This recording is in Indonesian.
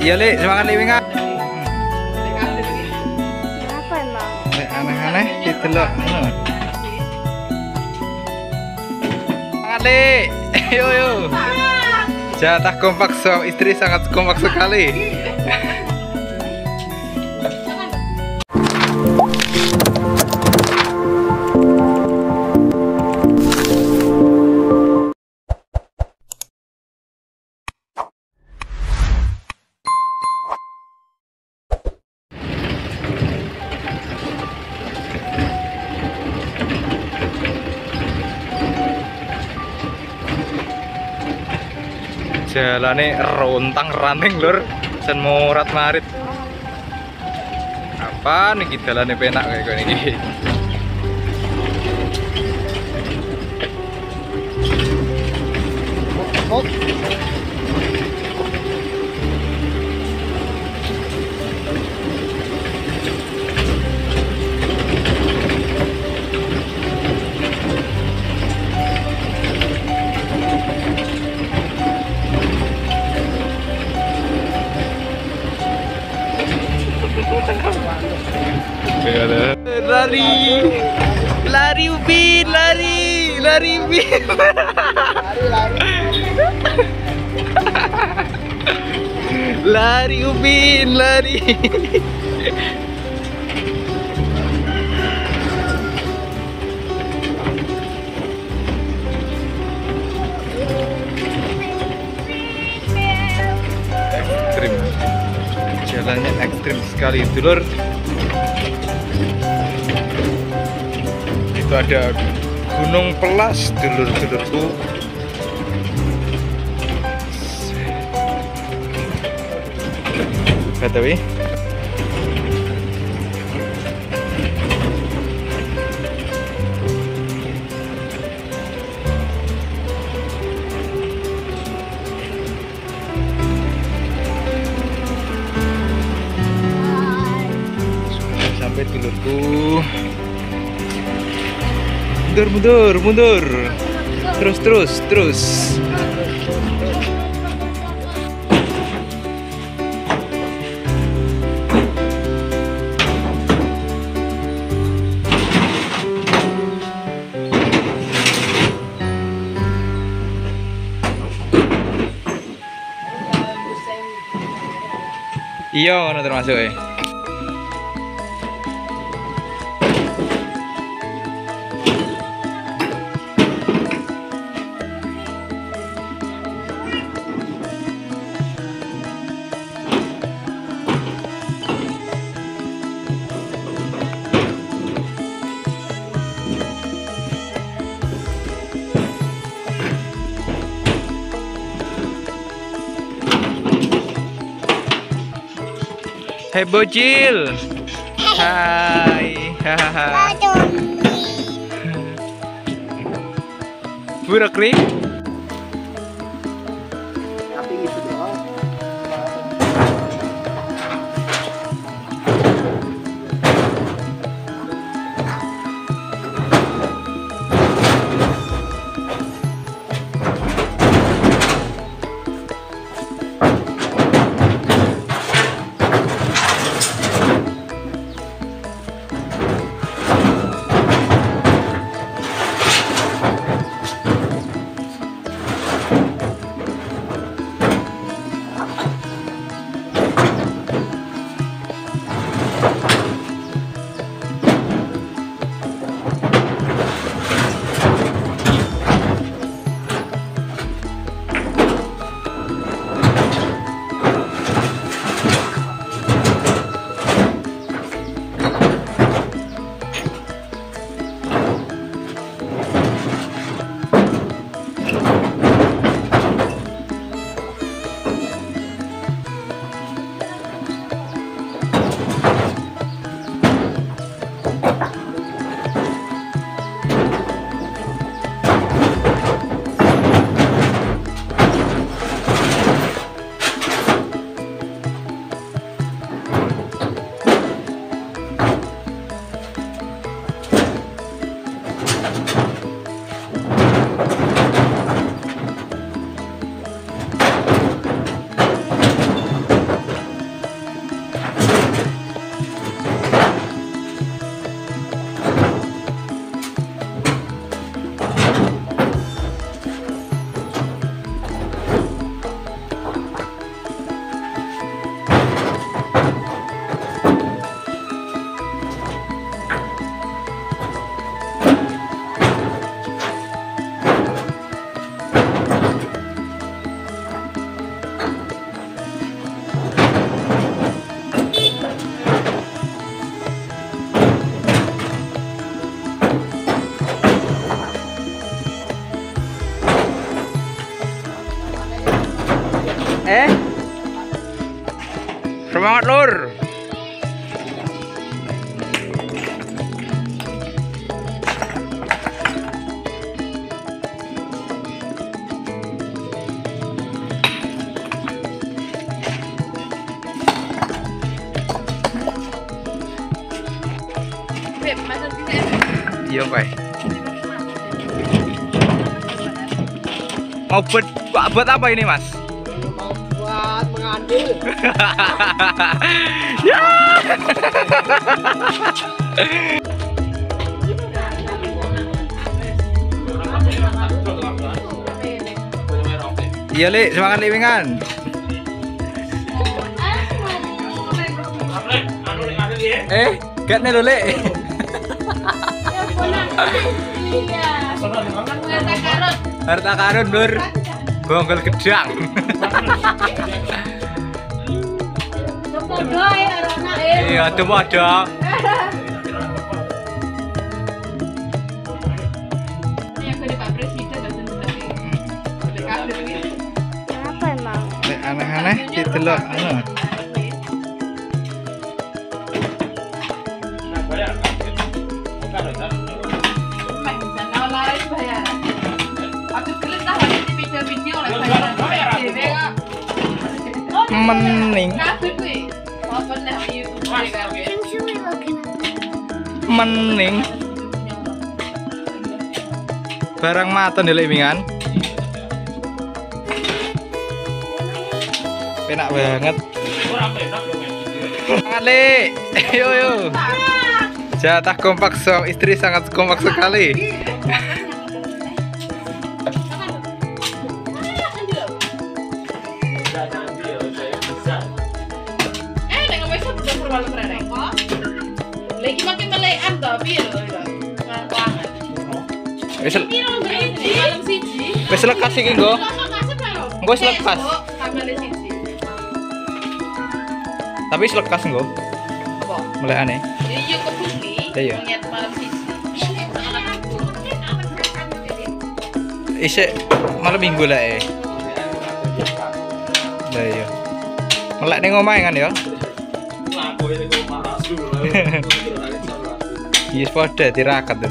Iya, Li, semangat Li Winga. Apa emang? Aneh-aneh gitu loh. Semangat Li. Yo yo. Jatah kompak suami istri sangat kompak sekali. Jalane rontang ranting lur, sen morat marit. Apa nih jalane penak kayak gini? Lari, lari Upin, lari Upin, lari Upin, lari. Ekstrim, jalannya ekstrim sekali, dulur. Itu ada Gunung Pelas, dulur-dulurku. BTW sudah sampai, dulurku. Mundur. Terus. Iya, ngono termasuk ya. Hai bocil. Hai. Hahaha. Burak nih. Iya kowe. Mau buat apa ini, Mas? Mau buat mengambil. Ya. Iya, Lek, semangat liwingan. Gak nih lho, Lek. Harta karun, Nur. Bonggol gedang. Iya, itu ada. Apa emang? Aneh-aneh didelok anu. Mening. Mening. Barang maton di limingan. Enak banget. Semangat, Le. Yo. Jatah kompak suami istri sangat kompak sekali. Lagi makin melekan tapi Wis lekas iki nggo. Engko wis lekas. Tapi wis lekas nggo. Apa? Melekane. Iya ke bumi. Iya. Niat malam siji. Isik malam minggu lah Lah iya. Melek ning omahe kan ya. Iya, padha tirakat to.